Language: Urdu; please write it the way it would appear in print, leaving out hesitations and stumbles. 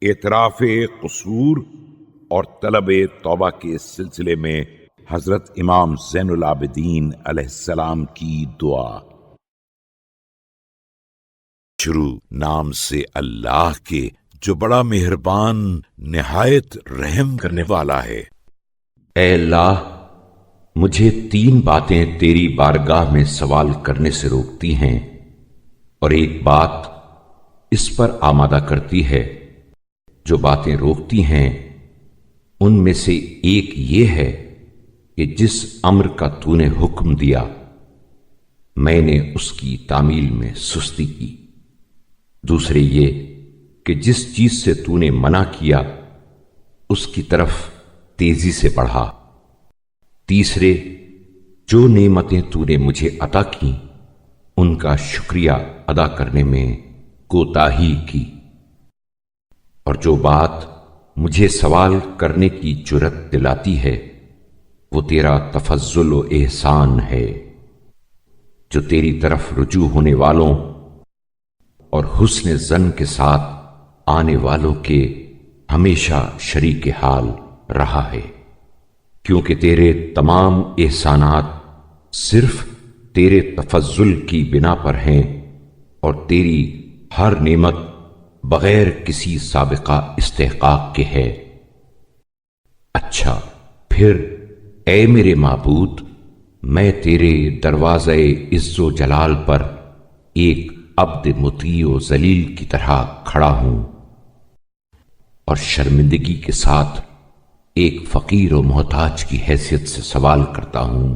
اعتراف قصور اور طلب توبہ کے سلسلے میں حضرت امام زین العابدین علیہ السلام کی دعا۔ شروع نام سے اللہ کے جو بڑا مہربان نہایت رحم کرنے والا ہے۔ اے اللہ، مجھے 3 باتیں تیری بارگاہ میں سوال کرنے سے روکتی ہیں اور ایک بات اس پر آمادہ کرتی ہے۔ جو باتیں روکتی ہیں ان میں سے ایک یہ ہے کہ جس امر کا تو نے حکم دیا میں نے اس کی تعمیل میں سستی کی، دوسرے یہ کہ جس چیز سے تو نے منع کیا اس کی طرف تیزی سے بڑھا، تیسرے جو نعمتیں تو نے مجھے عطا کی ان کا شکریہ ادا کرنے میں کوتاہی کی، اور جو بات مجھے سوال کرنے کی جرأت دلاتی ہے وہ تیرا تفضل و احسان ہے، جو تیری طرف رجوع ہونے والوں اور حسن ظن کے ساتھ آنے والوں کے ہمیشہ شریک حال رہا ہے، کیونکہ تیرے تمام احسانات صرف تیرے تفضل کی بنا پر ہیں اور تیری ہر نعمت بغیر کسی سابقہ استحقاق کے ہے۔ اچھا پھر اے میرے معبود، میں تیرے دروازے عز و جلال پر ایک عبد مطیع و ذلیل کی طرح کھڑا ہوں اور شرمندگی کے ساتھ ایک فقیر و محتاج کی حیثیت سے سوال کرتا ہوں